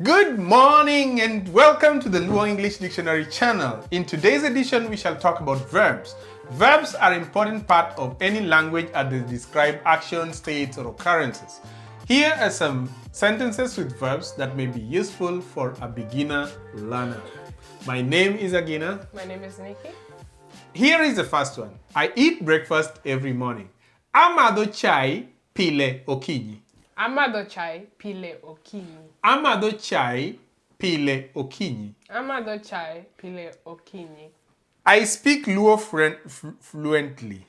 Good morning and welcome to the Luo English Dictionary channel. In today's edition, we shall talk about verbs. Verbs are an important part of any language as they describe actions, states, or occurrences. Here are some sentences with verbs that may be useful for a beginner learner. My name is Agina. My name is Nikki. Here is the first one. I eat breakfast every morning. Amadho chai pile okinyi. Amadho chai pile okinyi. Amadho chai pile okinyi. Amadho chai pile okinyi. I speak Luo fluently.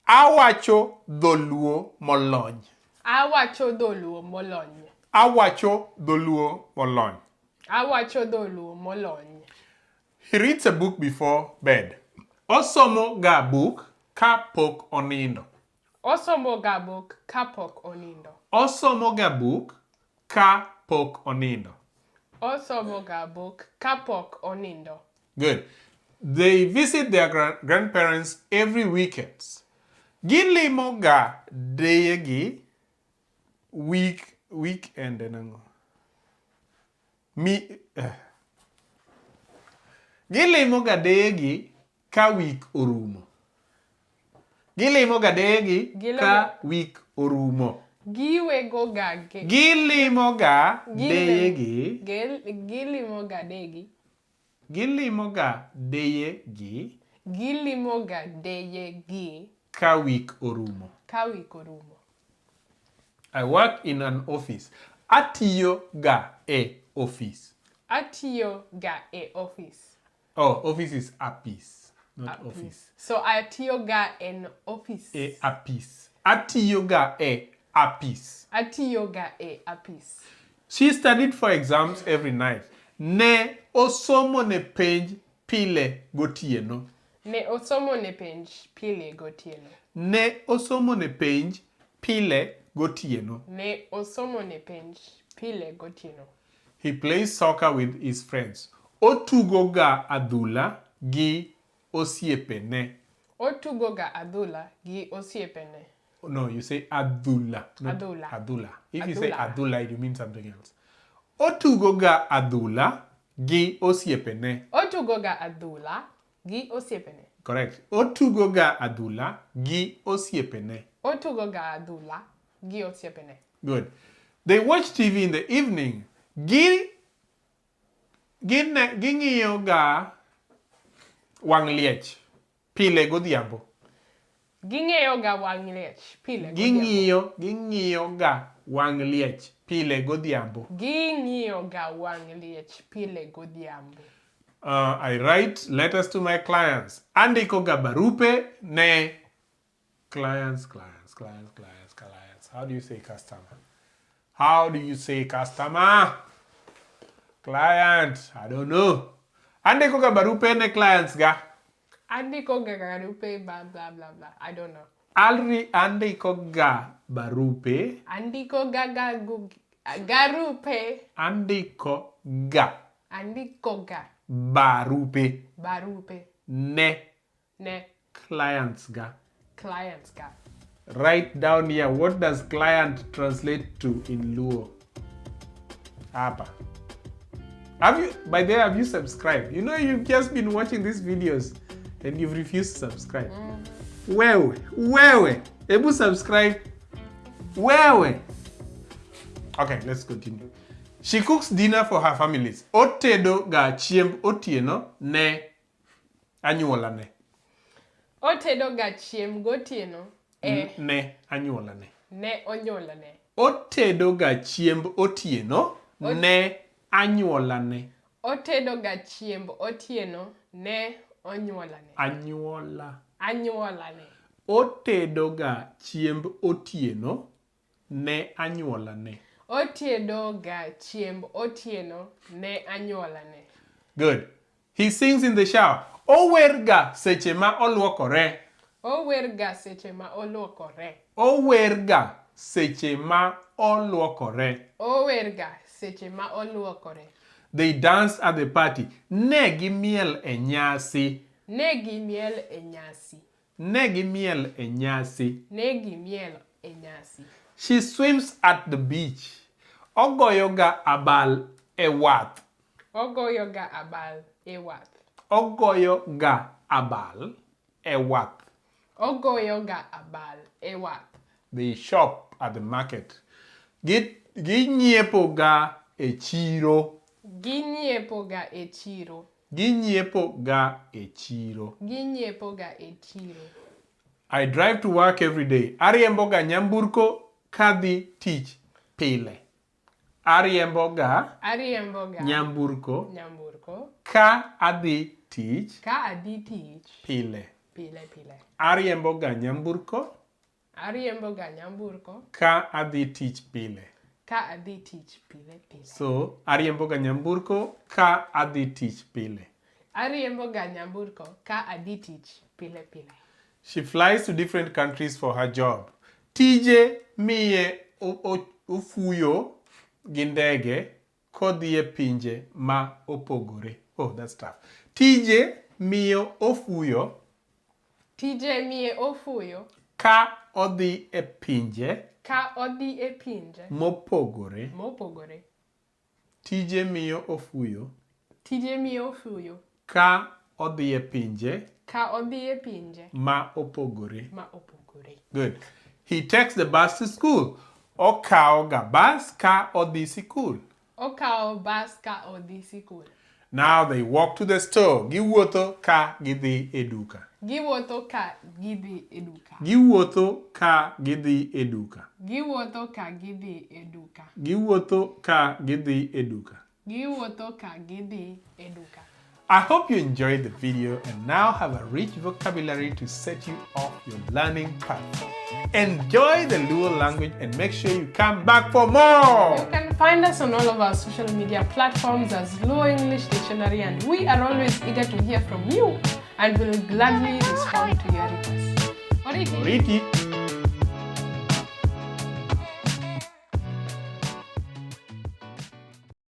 Awacho dholuo molony. Awacho dholuo molony. Awacho dholuo molony. Awacho dholuo molony. He reads a book before bed. Osomo ga book kapok onindo. Osomo ga book kapok onindo. Osomo ga book kapok onindo. Osomo ga book kapok onindo. Good. They visit their grandparents every weekend. Gilimo ga deyegi weekend nango. Gilimo ga deyegi ka week orumo. Gilimo ga deyegi ka week orumo. Giwego ga Gilimo ga deyegi. Gilimo ga degi. Gilimo ga deyegi. Gilimo ga deyegi. Ka week orumo. Ka week orumo. I work in an office. Atiyo ga e office. Atiyo ga e office. Oh, office is apis, not Apis. office. So atiyo ga en office. E apis. Atiyo ga e apis. Atiyo ga e apis. She studied for exams every night. Ne osomo ne penj pile gotieno. Ne osomo ne penj pile gotieno. Ne osomo ne penj pile gotieno. Ne osomo ne penj pile gotieno. He plays soccer with his friends. Otugo ga adhula gi osiepene. Otugo ga adhula gi osiepene. No, you say adhula. Not Adhula. Adhula. If you say Adhula. adhula, you mean something else. Otugo ga adhula gi osiepene. Otugo ga adhula gi osiepene. Correct. Otugo ga adhula gi osiepene. Otugo ga adhula gi osiepene. Good. They watch TV in the evening. Ging'iyo ga wang' liech pile godhiambo. Ging'eyo ga wang' liech pile godhiambo. Ging'iyo ga wang' liech pile godhiambo. Ging'iyo ga wang' liech pile godhiambo. I write letters to my clients. Andiko ga barupe ne clients. How do you say customer? How do you say customer? Client. I don't know. Andiko ga barupe ne clients ga. Andiko ga barupe blah blah blah blah. I don't know. Andiko ga barupe. Andiko ga garupe. Andiko ga. Andiko ga Barupe. barupe. Ne Ne clients ga. clients ga. Write down here, what does client translate to in Luo? Apa. By the way, have you subscribed? You know, you've just been watching these videos and you've refused to subscribe. Wewe. Ebu subscribe. Wewe. Okay, let's continue. She cooks dinner for her families. Otedo ga chiemb otieno ne anyuolane. Otedo ga chiemb gotieno Ne anyuolane. ne onyuolane. Otedo ga chiemb otieno ne anyuolane. Otedo ga chiemb otieno ne onyuolane. Anyuolane. Otedo ga chiemb otieno ne anyuolane. Otedo ga chiemb otieno ne anyuolane. Good. He sings in the shower. Ower ga seche ma oluokore. Ower ga seche ma oluokore. Ower ga seche ma oluokore. Ower ga seche ma oluokore. They danced at the party. Ne gimiel e nyasi. Ne gimiel e nyasi. Ne gimiel e nyasi. Ne gimiel e nyasi. She swims at the beach. Ogoyo ga abal e wath. Ogoyo ga abal e wath. Ogoyo ga abal e wath. Ogoyo ga abal e wath. They shop at the market. Ginyiepo ga e chiro. Ginyiepo ga e chiro. Ginyiepo ga e chiro. Ginyiepo ga e chiro. I drive to work every day. Ariembo ga nyamburko kadhi tich pile. Ariembo ga nyamburko ka adhi tich pile. Ariembo ga nyamburko ka adhi tich pile. So, ariembo ga nyamburko ka adhi tich pile. She flies to different countries for her job. Tije miye ofuyo gi ndege kodhi e pinje ma opogore. Oh, that's tough. Tije miyo ofuyo ka odhi e pinje mopogore. Tije miyo ofuyo ka odhi e pinje ma opogore. Good. He takes the bus to school. Okao ga bus ka odhi sikul. Now they walk to the store. Giwuotho ka gidhi e duka. Giwuotho ka gidhi e duka. I hope you enjoyed the video and now have a rich vocabulary to set you off your learning path. Enjoy the Luo language and make sure you come back for more! You can find us on all of our social media platforms as Luo English Dictionary, and we are always eager to hear from you and will gladly respond to your requests. Oriti!